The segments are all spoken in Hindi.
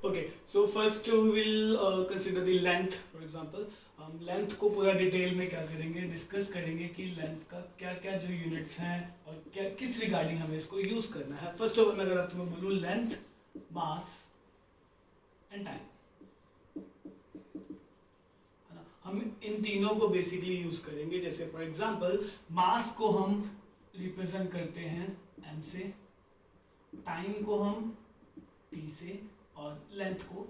Okay, so first we will consider the length. For example, हम लेंथ को पूरा डिटेल में क्या करेंगे, डिस्कस करेंगे कि लेंथ का क्या क्या जो यूनिट्स हैं और क्या किस रिगार्डिंग हमें इसको यूज करना है. फर्स्ट ऑफ ऑल मैं अगर तुम्हें बोलूँ लेंथ, मास एंड टाइम, है ना, हम इन तीनों को बेसिकली यूज करेंगे. जैसे फॉर एग्जांपल मास को हम रिप्रेजेंट करते हैं m से, टाइम को हम t से और लेंथ को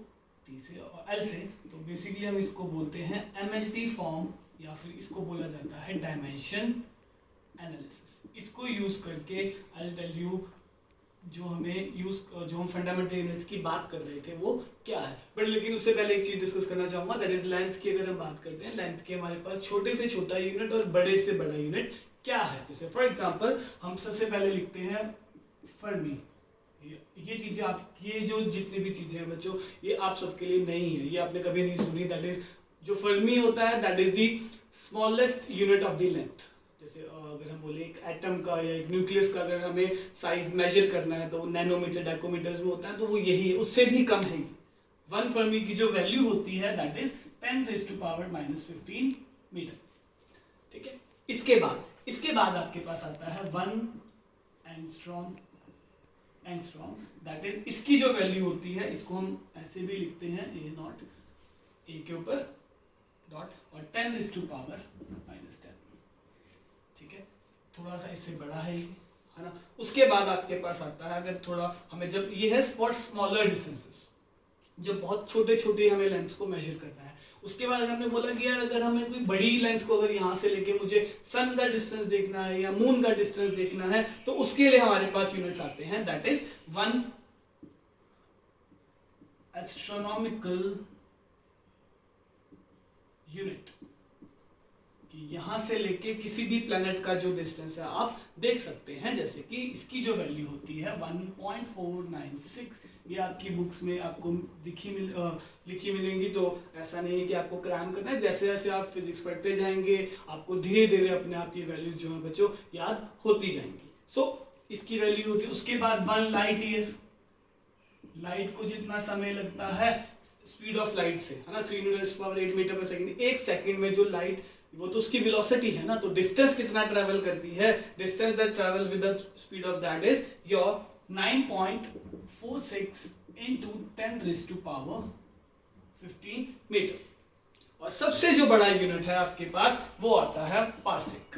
t से और l से. तो बेसिकली हम इसको बोलते हैं MLT फॉर्म, या फिर इसको बोला जाता है डायमेंशन एनालिसिस. इसको यूज करके आई टेल यू जो हम फंडामेंटल यूनिट्स की बात कर रहे थे वो क्या है. बट लेकिन उससे पहले एक चीज डिस्कस करना चाहूंगा, दैट इज लेंथ की. अगर हम बात करते हैं लेंथ के, हमारे पास छोटे से छोटा यूनिट और बड़े से बड़ा यूनिट क्या है. जैसे फॉर एग्जांपल हम सबसे पहले लिखते हैं फर्मी. ये चीजें आप, ये जो जितनी भी चीजें हैं बच्चों, ये आप सबके लिए नहीं है, ये आपने कभी नहीं सुनी. दैट इज जो फर्मी होता है, that is the smallest unit of the length. जैसे अगर हम बोले एक एटम का या एक न्यूक्लियस का अगर हमें साइज मेजर करना है तो नैनोमीटर डेकोमीटर्स में होता है, तो वो यही है, उससे भी कम है. वन फर्मी की जो वैल्यू होती है दैट इज 10⁻⁻15 मीटर. ठीक है. इसके बाद आपके पास आता है 1 एंगस्ट्रॉम. दैट इज इसकी जो वैल्यू होती है, इसको हम ऐसे भी लिखते हैं A0, ए के ऊपर डॉट और 10⁻⁻10. ठीक है. थोड़ा सा इससे बड़ा है ना. उसके बाद आपके पास आता है, अगर थोड़ा हमें, जब ये है फॉर स्मॉलर डिस्टेंसेस, जब बहुत छोटे छोटे हमें लेंथ्स को मेजर करना है. उसके बाद हमने बोला कि यार अगर हमें कोई बड़ी लेंथ को, अगर यहाँ से लेके मुझे सन का डिस्टेंस देखना है या मून का डिस्टेंस देखना है, तो उसके लिए हमारे पास यूनिट्स आते हैं, दैट इज 1 एस्ट्रोनॉमिकल यूनिट. कि यहां से लेके किसी भी प्लेनेट का जो डिस्टेंस है आप देख सकते हैं. जैसे कि इसकी जो वैल्यू होती है 1.496. ये आपकी बुक्स में आपको लिखी मिलेंगी. तो ऐसा नहीं है कि आपको क्रैम करना है, जैसे जैसे आप फिजिक्स पढ़ते जाएंगे आपको धीरे धीरे अपने आप की वैल्यूज जो है बच्चों याद होती जाएंगी. सो इसकी वैल्यू होती है. उसके बाद 1 लाइट ईयर. लाइट को जितना समय लगता है स्पीड ऑफ लाइट से, है ना, 3 × 8 मीटर पर सेकेंड, एक सेकेंड में जो लाइट, वो तो उसकी वेलोसिटी है ना. तो डिस्टेंस कितना ट्रैवल करती है, distance that travel with the speed of that is your 9.46 into 10⁻15 metre. और सबसे जो बड़ा यूनिट है आपके पास वो आता है parsec.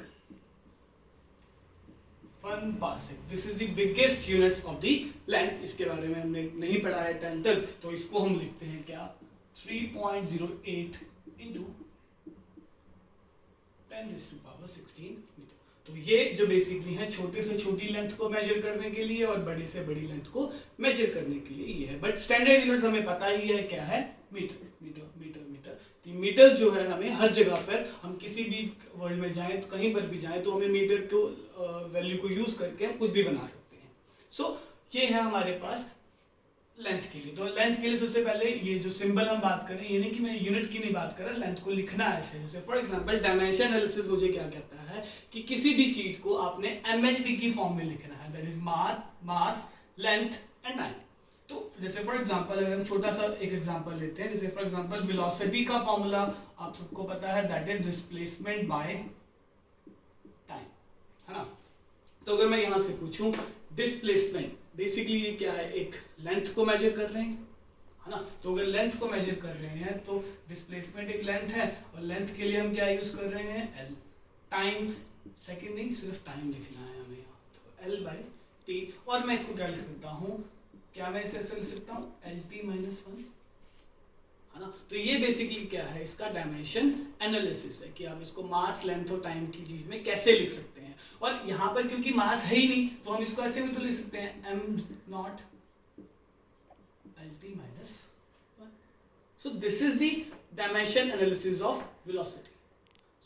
1 parsec. This is the biggest units of the length. इसके बारे में हमने नहीं पढ़ा है 10 तक, तो इसको हम लिखते हैं क्या, 3.08 into 10⁻16 मीटर. तो ये जो बेसिकली है छोटे से छोटी लेंथ को मेजर करने के लिए और बड़े से बड़ी लेंथ को मेजर करने के लिए ये है. बट स्टैंडर्ड यूनिट्स हमें पता ही है क्या है, मीटर मीटर मीटर मीटर. तो मीटर जो है हमें हर जगह पर, हम किसी भी वर्ल्ड में जाएं तो कहीं पर भी जाएं तो हमें मीटर को वैल्यू को यूज करके हम कुछ भी बना सकते हैं. सो ये है हमारे पास लेंथ के लिए. तो लेंथ के लिए सबसे पहले ये जो सिंबल हम बात करें, ये नहीं कि मैं यूनिट की नहीं बात कर रहा, लेंथ को लिखना है ऐसे. जैसे फॉर एग्जांपल डायमेंशन एनालिसिस मुझे क्या कहता है कि किसी भी चीज को आपने MLT की फॉर्म में लिखना है, that is mass, length and time. तो जैसे फॉर एग्जांपल अगर हम छोटा सा एक एग्जांपल लेते हैं, जैसे फॉर एग्जांपल वेलोसिटी का फॉर्मूला आप सबको पता है, that is displacement by time, है ना. तो अगर मैं यहां से पूछूं डिस्प्लेसमेंट, बेसिकली ये क्या है, एक लेंथ को मेजर कर रहे हैं, है ना. तो अगर लेंथ को मेजर कर रहे हैं तो डिस्प्लेसमेंट एक लेंथ है, और लेंथ के लिए हम क्या यूज कर रहे हैं, L. टाइम, सेकंड नहीं, सिर्फ टाइम लिखना है हमें यहाँ, तो L/T. और मैं इसको क्या लिख सकता हूँ, क्या मैं इसे ऐसे लिख सकता हूँ, LT-1, है ना. तो ये बेसिकली क्या है, इसका डायमेंशन एनालिसिस है कि आप इसको मास, लेंथ और टाइम की चीज में कैसे लिख सकते हैं. और यहाँ पर क्योंकि मास है ही नहीं, तो हम इसको ऐसे भी तो लिख सकते हैं m0 LT-1. So this is the dimension analysis of velocity.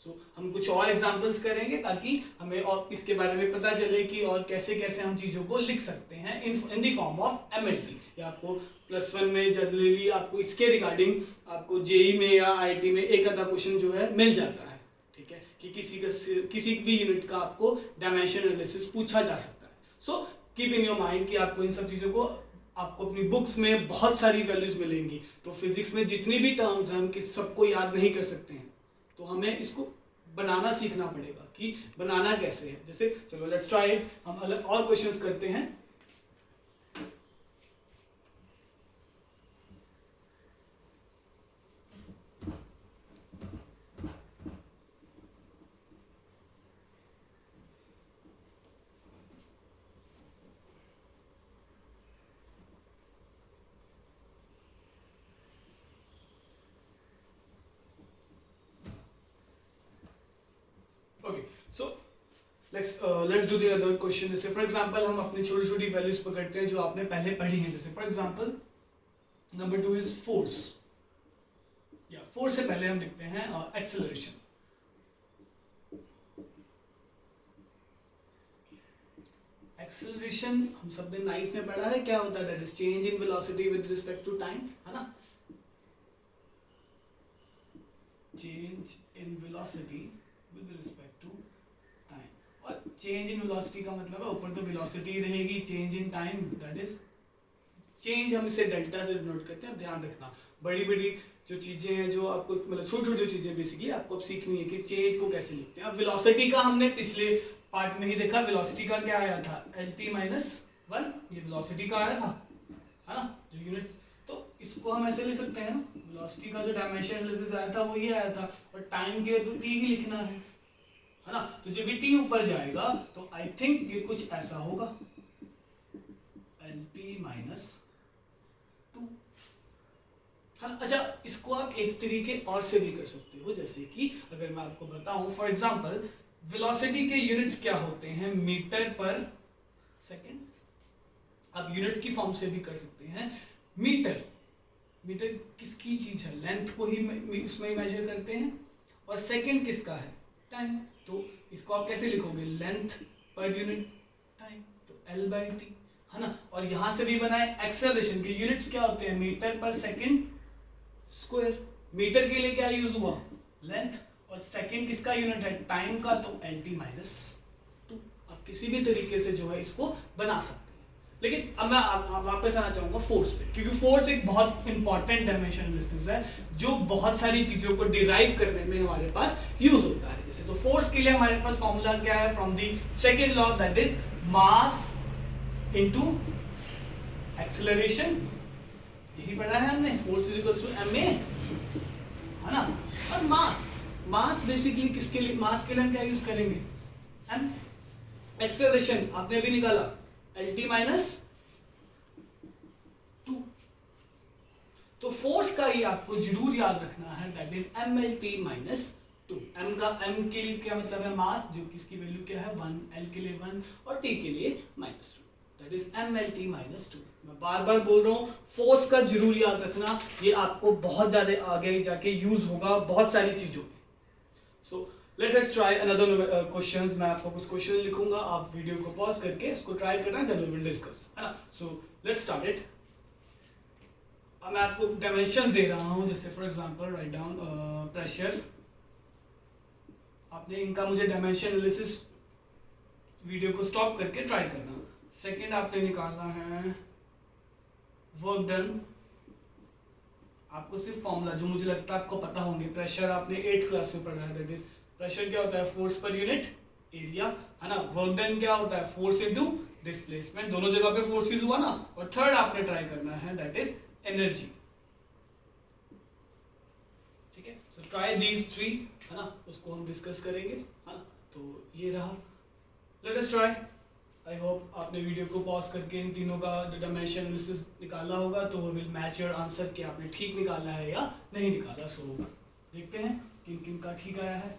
So हम कुछ और एग्जांपल्स करेंगे ताकि हमें और इसके बारे में पता चले कि और कैसे कैसे हम चीजों को लिख सकते हैं in the form of MLT. या आपको +1 में जनरली आपको इसके रिगार्डिंग आपको जेई में या IIT में एक आधा क्वेश्चन जो है मिल जाता है. ठीक है, कि किसी भी यूनिट का आपको डायमेंशन एनालिसिस पूछा जा सकता है. So keep in your mind कि आपको इन सब चीजों को आपको अपनी बुक्स में बहुत सारी वैल्यूज मिलेंगी, तो फिजिक्स में जितनी भी टर्म्स हैं हम किस सबको याद नहीं कर सकते हैं, तो हमें इसको बनाना सीखना पड़ेगा कि बनाना कैसे है। जैसे चलो लेट्स ट्राई इट, हम अलग और क्वेश्चंस करते हैं। Okay so let's do the other question. जैसे फॉर एग्जांपल हम अपनी छोटी छोटी वैल्यूज पकड़ते हैं जो आपने पहले पढ़ी हैं। जैसे for example number 2 is force, या फोर्स से पहले हम लिखते हैं एक्सेलरेशन। एक्सेलरेशन हम सब ने 9th में पढ़ा है, क्या होता है, that is change in velocity with respect to time, है ना, change in velocity with respect to time. और चेंज इन वेलोसिटी का मतलब है ऊपर तो वेलोसिटी रहेगी, change in time that is change, हम इसे डेल्टा से डिनोट करते हैं। ध्यान रखना बड़ी बड़ी जो चीजें हैं, जो आपको मतलब छोटी छोटी चीजें बेसिकली आपको अब सीखनी है कि चेंज को कैसे लिखते हैं। अब वेलोसिटी का हमने पिछले पार्ट में ही देखा, वेलोसिटी का क्या आया था, lt-1, ये वेलोसिटी का आया था, है ना, जो यूनिट। तो इसको हम ऐसे लिख सकते हैं ना, वेलोसिटी का जो डायमेंशन एनालिसिस आया था वो ये आया था, और टाइम के तो t ही लिखना है ना। तो जब भी t ऊपर जाएगा तो आई थिंक ये कुछ ऐसा होगा, lt-2, है ना। अच्छा, इसको आप एक तरीके और से भी कर सकते हो, जैसे कि अगर मैं आपको बताऊं फॉर एग्जांपल वेलोसिटी के यूनिट्स क्या होते हैं, मीटर पर सेकेंड। आप यूनिट्स की फॉर्म से भी कर सकते हैं। मीटर, मीटर किसकी चीज है, लेंथ को ही इसमें मेजर करते हैं, और सेकेंड किसका है, टाइम। तो इसको आप कैसे लिखोगे, लेंथ पर यूनिट टाइम, तो L/T, है ना। और यहां से भी बनाए एक्सेलरेशन के यूनिट्स क्या होते हैं, मीटर पर सेकेंड स्क्वायर। मीटर के लिए क्या यूज हुआ, लेंथ, और सेकेंड किसका यूनिट है, टाइम का, तो lt-2। आप किसी भी तरीके से जो है इसको बना सकते हैं। लेकिन अब मैं वापस आना चाहूंगा फोर्स पे, क्योंकि फोर्स एक बहुत इंपॉर्टेंट डायमेंशन एनालिसिस है जो बहुत सारी चीजों को डिराइव करने में हमारे पास यूज होता है। जैसे तो फोर्स के लिए हमारे पास फॉर्मूला क्या है, from the second law, that is mass into acceleration. यही पढ़ा है हमने, force is equal to ma, है ना। और मास बेसिकली किसके लिए, मास के लिए हम क्या यूज करेंगे, m। एक्सेलरेशन आपने अभी निकाला lt-2। तो फोर्स का ही आपको जरूर याद रखना है, दैट इज mlt-2। m का, m के लिए क्या मतलब है, मास, जो किसकी वैल्यू क्या है 1, l के लिए 1 और t के लिए -2, दैट इज mlt-2। मैं बार बार बोल रहा हूँ, फोर्स का जरूर याद रखना, ये आपको बहुत ज्यादा आगे जाके यूज होगा बहुत सारी चीजों में। So let's try another questions. मैं आपको कुछ क्वेश्चन लिखूंगा, आप वीडियो को पॉज करके इसको ट्राई करना, देन वी विल डिस्कस, है ना। So let's start it. अब मैं आपको डायमेंशन दे रहा हूं, जैसे for example write down pressure. आपने इनका मुझे डायमेंशन एनालिसिस वीडियो को स्टॉप करके ट्राई करना। सेकंड आपने निकालना है वर्क डन। आपको सिर्फ फॉर्मूला जो मुझे लगता है आपको पता होंगे, प्रेशर आपने 8th क्लास में पढ़ा है, दैट इज प्रेशर क्या होता है, फोर्स पर यूनिट एरिया, है ना। वर्क डन क्या होता है, फोर्स इनटू डिस्प्लेसमेंट, दोनों जगह पे फोर्स यूज हुआ ना। और थर्ड आपने ट्राई करना है, दैट इज एनर्जी, ठीक है। सो ट्राई दीज 3, है ना, उसको हम डिस्कस करेंगे, है ना। तो ये रहा, let us try. I hope आपने वीडियो को पॉज करके इन तीनों का डायमेंशन एनालिसिस निकाला होगा, तो वो विल मैच योर आंसर कि आपने ठीक निकाला है या नहीं निकाला। सो देखते हैं किन किन का ठीक आया है।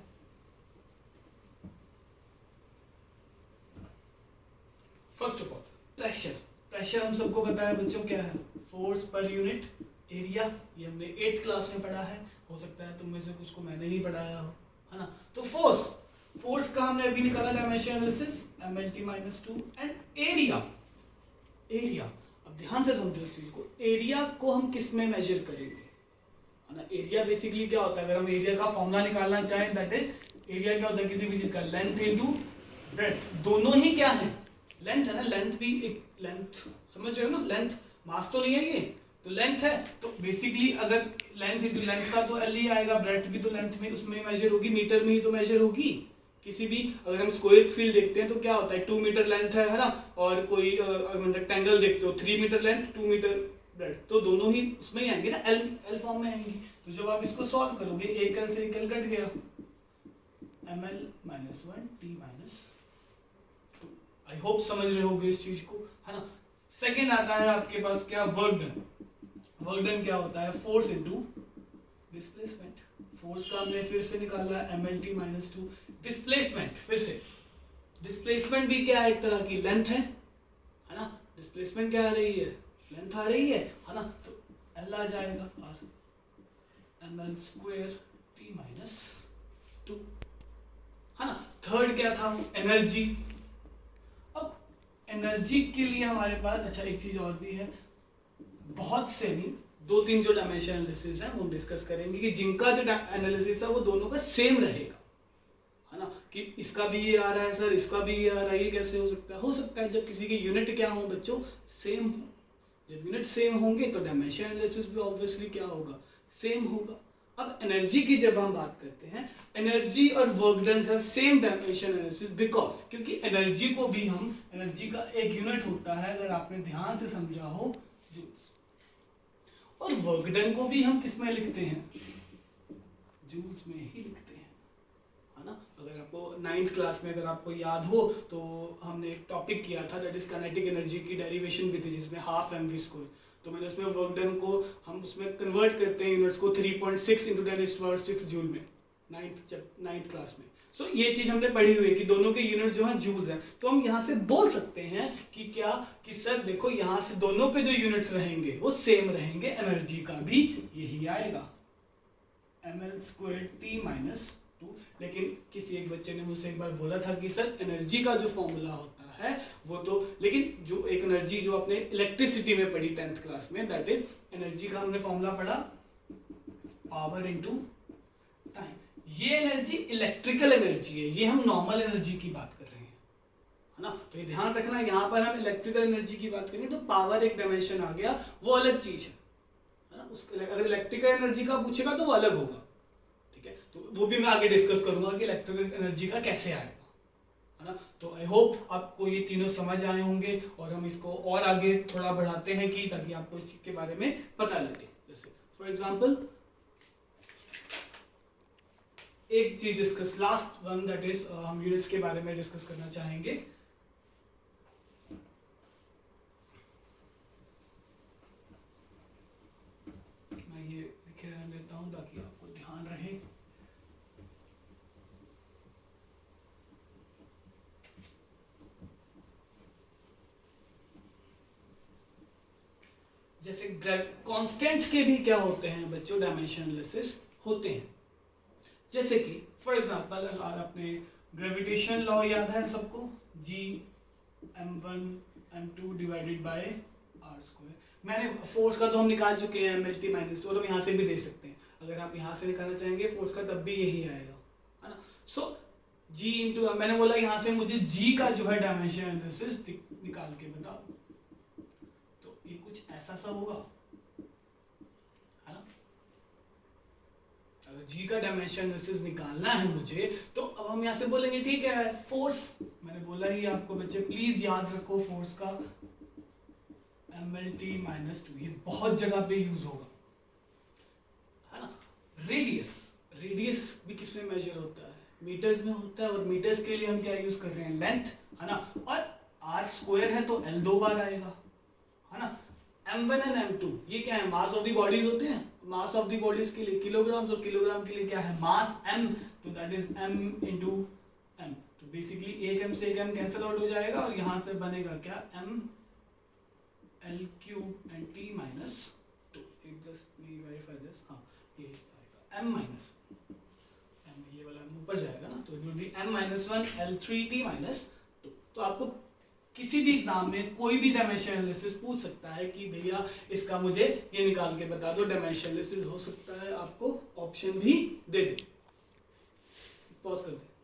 First of all pressure. Pressure हम सबको पता है बच्चों क्या है, फोर्स पर यूनिट एरिया। ये हमने 8th क्लास में पढ़ा है, हो सकता है तुम में से कुछ को मैंने ही पढ़ाया हो, है ना। तो फोर्स का हमने अभी निकाला dimension analysis, mlt-2। And area, अब ध्यान से समझो इस चीज को, एरिया को हम किस में मेजर करेंगे, है ना। एरिया बेसिकली क्या होता है, अगर हम एरिया का फॉर्मूला निकालना चाहें, दैट इज एरिया क्या होता है, किसी भी चीज का लेंथ इनटू ब्रेड्थ। दोनों ही क्या है, लेंथ है ना, लेंथ भी एक लेंथ समझ रहे हो ना, लेंथ मास तो नहीं है ये, तो लेंथ है, तो बेसिकली अगर लेंथ इंटू लेंथ का तो एल ही आएगा, ब्रेड्थ भी तो लेंथ में उसमें मेजर होगी, मीटर में ही तो मेजर होगी। किसी भी अगर हम स्क्वायर फील्ड देखते हैं तो क्या होता है, 2 मीटर लेंथ है ना, और कोई रेक्टेंगल देखते हो 3 मीटर लेंथ 2 मीटर ब्रेड, तो दोनों ही उसमें ही आएंगे ना, एल फॉर्म में आएंगी। तो जब आप इसको सॉल्व करोगे एक एल से एक एल कट गया, ml minus 1 t minus 2। I hope समझ रहे होगे इस चीज को, है ना। सेकेंड आता है आपके पास क्या, वर्क डन। वर्क डन क्या होता है, फोर्स इनटू डिस्प्लेसमेंट। फोर्स का हमने फिर से निकाला mlt माइनस 2, डिस्प्लेसमेंट फिर से, डिस्प्लेसमेंट भी क्या है, एक तरह की लेंथ है ना। डिस्प्लेसमेंट क्या आ रही है, लेंथ आ रही है ना, तो एल आ जाएगा r ml square t minus 2, है ना। थर्ड क्या था, एनर्जी। अब एनर्जी के लिए हमारे पास अच्छा एक चीज और भी है, बहुत से नहीं, 2-3 जो डायमेंशन एनालिसिस है वो डिस्कस करेंगे कि जिनका जो एनालिसिस है वो दोनों का सेम रहेगा, है ना। कि इसका भी ये आ रहा है सर, इसका भी ये आ रहा है, ये कैसे हो सकता है, हो सकता है जब किसी के यूनिट क्या हो बच्चों, सेम हो। जब यूनिट सेम होंगे तो डायमेंशन एनालिसिस भी ऑब्वियसली क्या होगा, सेम होगा। अब एनर्जी की जब हम बात करते हैं, एनर्जी और work done have same dimension analysis, because क्योंकि एनर्जी को भी हम, एनर्जी का एक यूनिट होता है अगर आपने ध्यान से समझा हो, जूल्स, और वर्क डन को भी हम किस में लिखते हैं, जूल्स में ही लिखते हैं, है ना। अगर आपको 9th क्लास में अगर आपको याद हो तो हमने एक टॉपिक किया था दैट इज काइनेटिक एनर्जी की डेरिवेशन भी थी, जिसमें हाफ mv स्क्वायर, तो मैंने उसमें वर्क डन को हम उसमें कन्वर्ट करते हैं यूनिट्स को 3.6 इंटू 10⁻⁶ जूल में, 9th क्लास में। सो ये चीज हमने पढ़ी हुई है कि दोनों के यूनिट जो हैं जूल्स हैं, तो हम यहाँ से बोल सकते हैं कि क्या, कि सर देखो यहाँ से दोनों के जो यूनिट्स रहेंगे वो सेम रहेंगे, एनर्जी का भी यही आएगा ml स्क्वायर t माइनस 2। लेकिन किसी एक बच्चे ने मुझसे एक बार बोला था कि सर एनर्जी का जो फॉर्मूला होता है वो तो, लेकिन जो एक एनर्जी जो अपने इलेक्ट्रिसिटी में पढ़ी 10th क्लास में, दैट इज एनर्जी का हमने फॉर्मूला पढ़ा पावर इनटू टाइम। ये एनर्जी इलेक्ट्रिकल एनर्जी है, ये हम नॉर्मल एनर्जी की बात कर रहे हैं, है ना। तो ये ध्यान रखना, यहाँ पर हम इलेक्ट्रिकल एनर्जी की बात करें तो पावर एक डायमेंशन आ गया, वो अलग चीज है ना। उसके अगर इलेक्ट्रिकल एनर्जी का पूछेगा तो वो अलग होगा, ठीक है। तो वो भी मैं आगे डिस्कस करूंगा कि इलेक्ट्रिकल एनर्जी का कैसे आएगा, है ना। तो आई होप आपको ये तीनों समझ आए होंगे, और हम इसको और आगे थोड़ा बढ़ाते हैं कि ताकि आपको इस चीज के बारे में पता लगे। जैसे फॉर एग्जांपल एक चीज discuss, last one that is हम यूनिट्स के बारे में डिस्कस करना चाहेंगे। मैं ये लिखे रहने देता हूं ताकि आपको ध्यान रहे। जैसे कांस्टेंट्स के भी क्या होते हैं बच्चों, डायमेंशन एनालिसिस होते हैं। जैसे कि फॉर एग्जांपल अगर आपने ग्रेविटेशन लॉ याद है सबको, G m1 m2 divided by r square. मैंने फोर्स का तो हम निकाल चुके हैं mlt माइनस 2, और हम यहाँ से भी दे सकते हैं, अगर आप यहाँ से निकालना चाहेंगे फोर्स का तब भी यही आएगा, है ना। सो G इंटू, मैंने बोला यहाँ से मुझे G का जो है डायमेंशन एनालिसिस निकाल के बताओ, तो ये कुछ ऐसा सा होगा, है ना। अगर G का डायमेंशन एनालिसिस निकालना है मुझे, तो अब हम यहाँ से बोलेंगे ठीक है फोर्स, मैंने बोला ही आपको बच्चे प्लीज याद रखो फोर्स का mlt माइनस 2, ये बहुत जगह पे यूज होगा, है ना। रेडियस, रेडियस भी किसमें मेजर होता है, मीटर्स में होता है, और मीटर्स के लिए हम क्या यूज कर रहे हैं, लेंथ, है ना। और r स्क्वायर है तो l 2 बार आएगा, है ना। m1 एंड m2 ये क्या है, मास ऑफ द बॉडीज होते हैं, मास ऑफ द बॉडीज के लिए किलोग्राम्स, और किलोग्राम के लिए क्या है, मास m, तो that is m into m। तो बेसिकली एक m से एक m कैंसिल आउट हो जाएगा, और यहाँ पे बनेगा क्या, m l cube and t minus 2। एक जस्ट वेरीफाई दिस, हाँ ये आएगा m माइनस, ये वाला ऊपर जाएगा ना, तो it will be m minus 1 l3t minus 2। तो आपको किसी भी एग्जाम में कोई भी डायमेंशन एनालिसिस पूछ सकता है कि भैया इसका मुझे ये निकाल के बता दो, डायमेंशन एनालिसिस हो सकता है, आपको ऑप्शन भी दे दे। पॉज कर दे।